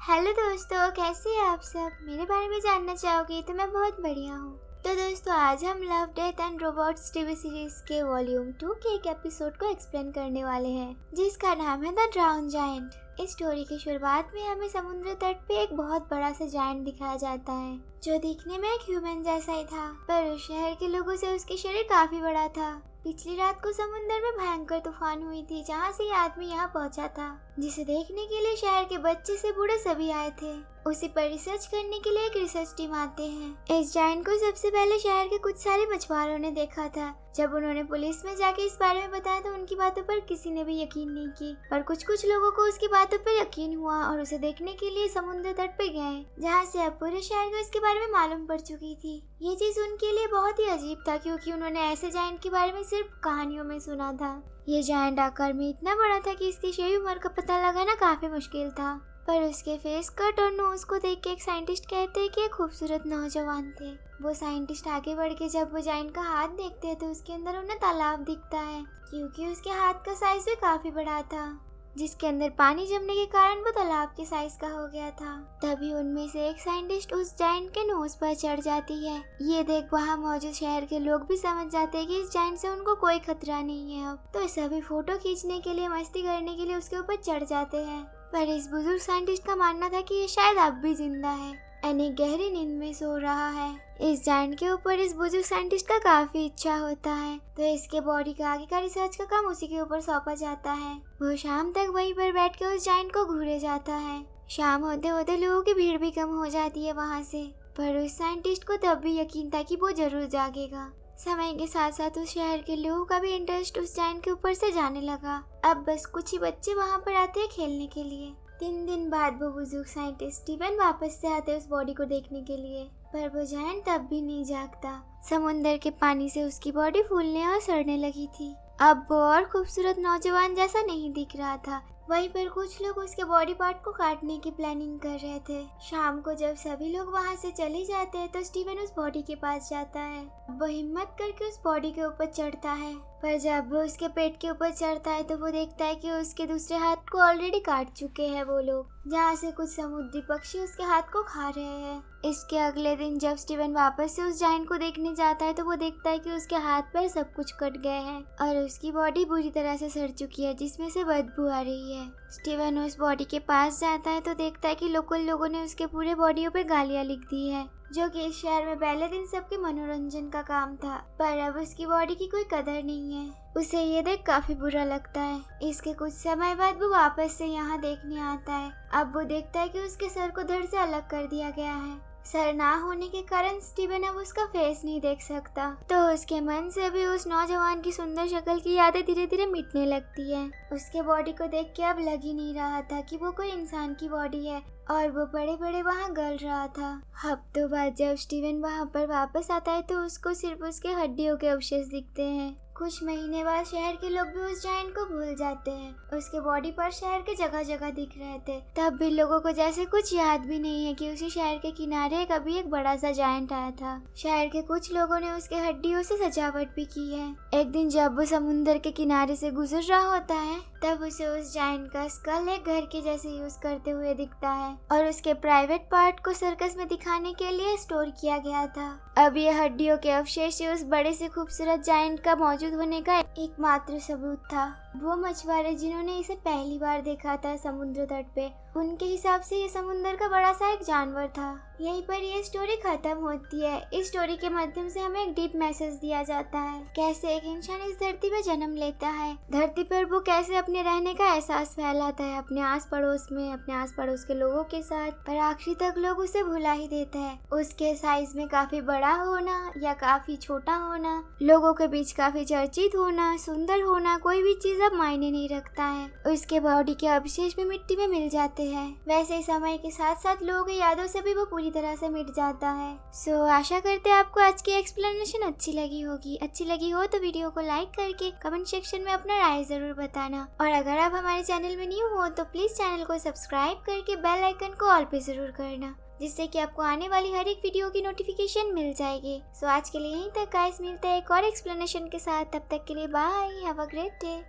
Hello दोस्तों, कैसे हैं आप सब। मेरे बारे में जानना चाहोगे तो मैं बहुत बढ़िया हूँ। तो दोस्तों, आज हम love death and robots TV series के वॉल्यूम 2 के एक एपिसोड को एक्सप्लेन करने वाले हैं, जिसका नाम है द ड्राउन जायंट। इस स्टोरी की शुरुआत में हमें समुद्र तट पे एक बहुत बड़ा सा जायंट दिखाया जाता है, जो दिखने में एक ह्यूमन जैसा ही था, पर उस शहर के लोगों से उसके शरीर काफी बड़ा था। पिछली रात को समुद्र में भयंकर तूफान हुई थी, जहाँ से ये आदमी यहाँ पहुँचा था, जिसे देखने के लिए शहर के बच्चे से बूढ़े सभी आए थे। उसी पर रिसर्च करने के लिए एक रिसर्च टीम आते हैं। इस जायंट को सबसे पहले शहर के कुछ सारे मछुआरों ने देखा था। जब उन्होंने पुलिस में जाके इस बारे में बताया तो उनकी बातों पर किसी ने भी यकीन नहीं की, पर कुछ लोगों को उसकी बातों पर यकीन हुआ और उसे देखने के लिए समुद्र तट पे गए, जहाँ से अब पूरे शहर को इसके बारे में मालूम पड़ चुकी थी। ये चीज उनके लिए बहुत ही अजीब था, क्योंकि उन्होंने ऐसे जायंट के बारे में सिर्फ कहानियों में सुना था। ये जायंट आकार में इतना बड़ा था कि इसकी सही उम्र का पता लगाना काफी मुश्किल था, पर उसके फेस कट और नोज को देख के एक साइंटिस्ट कहते हैं कि एक खूबसूरत नौजवान थे। वो साइंटिस्ट आगे बढ़ के जब वो जायंट का हाथ देखते हैं तो उसके अंदर उन्हें तालाब दिखता है, क्योंकि उसके हाथ का साइज भी काफी बड़ा था, जिसके अंदर पानी जमने के कारण वो तालाब के साइज का हो गया था। तभी उनमें से एक साइंटिस्ट उस जायंट के नोज पर चढ़ जाती है। ये देख वहाँ मौजूद शहर के लोग भी समझ जाते हैं कि इस जायंट से उनको कोई खतरा नहीं है। अब तो सभी फोटो खींचने के लिए, मस्ती करने के लिए उसके ऊपर चढ़ जाते हैं, पर इस बुजुर्ग साइंटिस्ट का मानना था कि ये शायद अब भी जिंदा है, यानी गहरी नींद में सो रहा है। इस जायंट के ऊपर इस बुजुर्ग साइंटिस्ट का काफी इच्छा होता है, तो इसके बॉडी का आगे का रिसर्च का काम उसी के ऊपर सौंपा जाता है। वो शाम तक वहीं पर बैठ के उस जायंट को घूरे जाता है। शाम होते होते लोगों की भीड़ भी कम हो जाती है वहाँ से, पर उस साइंटिस्ट को तब भी यकीन था कि वो जरूर जागेगा। समय के साथ साथ उस शहर के लोगों का भी इंटरेस्ट उस जायंट के ऊपर से जाने लगा। अब बस कुछ ही बच्चे वहाँ पर आते हैं खेलने के लिए। 3 दिन बाद वो बुजुर्ग साइंटिस्ट स्टीवन वापस से आते उस बॉडी को देखने के लिए, पर वो जायंट तब भी नहीं जागता। समुंदर के पानी से उसकी बॉडी फूलने और सड़ने लगी थी। अब वो और खूबसूरत नौजवान जैसा नहीं दिख रहा था। वहीं पर कुछ लोग उसके बॉडी पार्ट को काटने की प्लानिंग कर रहे थे। शाम को जब सभी लोग वहां से चले जाते हैं तो स्टीवन उस बॉडी के पास जाता है। वो हिम्मत करके उस बॉडी के ऊपर चढ़ता है, पर जब वो उसके पेट के ऊपर चढ़ता है तो वो देखता है कि उसके दूसरे हाथ को ऑलरेडी काट चुके हैं वो लोग, जहाँ से कुछ समुद्री पक्षी उसके हाथ को खा रहे हैं। इसके अगले दिन जब स्टीवन वापस से उस जायंट को देखने जाता है तो वो देखता है कि उसके हाथ पैर सब कुछ कट गए हैं और उसकी बॉडी बुरी तरह से सड़ चुकी है, जिसमें से बदबू आ रही है। स्टीवन उस बॉडी के पास जाता है तो देखता है कि लोकल लोगों ने उसके पूरे बॉडियों पे गालियां लिख दी है, जो कि इस शहर में पहले दिन सबके मनोरंजन का काम था, पर अब उसकी बॉडी की कोई कदर नहीं है। उसे ये देख काफी बुरा लगता है। इसके कुछ समय बाद वो वापस से यहाँ देखने आता है। अब वो देखता है कि उसके सर को धड़ से अलग कर दिया गया है। सर ना होने के कारण स्टीवन अब उसका फेस नहीं देख सकता, तो उसके मन से भी उस नौजवान की सुंदर शक्ल की यादें धीरे धीरे मिटने लगती है। उसके बॉडी को देख के अब लग ही नहीं रहा था कि वो कोई इंसान की बॉडी है, और वो बड़े बड़े वहाँ गल रहा था। हफ्तों बाद जब स्टीवन वहाँ पर वापस आता है तो उसको सिर्फ उसके हड्डियों के अवशेष दिखते हैं। कुछ महीने बाद शहर के लोग भी उस जायंट को भूल जाते हैं। उसके बॉडी पर शहर के जगह जगह दिख रहे थे। तब भी लोगों को जैसे कुछ याद भी नहीं है कि उसी शहर के किनारे कभी एक बड़ा सा जायंट आया था। शहर के कुछ लोगों ने उसके हड्डियों से सजावट भी की है। एक दिन जब वो समुद्र के किनारे से गुजर रहा होता है तब उसे उस जायंट का स्कल एक घर के जैसे यूज करते हुए दिखता है, और उसके प्राइवेट पार्ट को सर्कस में दिखाने के लिए स्टोर किया गया था। अब ये हड्डियों के अवशेष उस बड़े से खूबसूरत जायंट का मौजूद होने का एकमात्र सबूत था। वो मछुआरे जिन्होंने इसे पहली बार देखा था समुद्र तट पे, उनके हिसाब से ये समुद्र का बड़ा सा एक जानवर था। यहीं पर ये स्टोरी खत्म होती है। इस स्टोरी के माध्यम से हमें एक डीप मैसेज दिया जाता है, कैसे एक इंसान इस धरती पे जन्म लेता है, धरती पर वो कैसे अपने रहने का एहसास फैलाता है अपने आस पड़ोस में, अपने आस पड़ोस के लोगों के साथ, पर आखिरी तक लोग उसे भुला ही देते हैं। उसके साइज में काफी बड़ा होना या काफी छोटा होना, लोगों के बीच काफी चर्चित होना, सुंदर होना, कोई भी चीज अब मायने नहीं रखता है। उसके बॉडी के अवशेष भी मिट्टी में मिल जाते हैं। वैसे ही समय के साथ साथ लोगों की यादों से भी वो पूरी तरह से मिट जाता है। सो आशा करते हैं आपको आज की एक्सप्लेनेशन अच्छी लगी होगी। अच्छी लगी हो तो वीडियो को लाइक करके कमेंट सेक्शन में अपना राय जरूर बताना, और अगर आप हमारे चैनल में न्यू हो तो प्लीज चैनल को सब्सक्राइब करके बेल आइकन को ऑल पे जरूर करना, जिससे कि आपको आने वाली हर एक वीडियो की नोटिफिकेशन मिल जाएगी। सो आज के लिए यहीं तक गाइस, मिलते हैं एक और एक्सप्लेनेशन के साथ। तब तक के लिए bye, have a great day.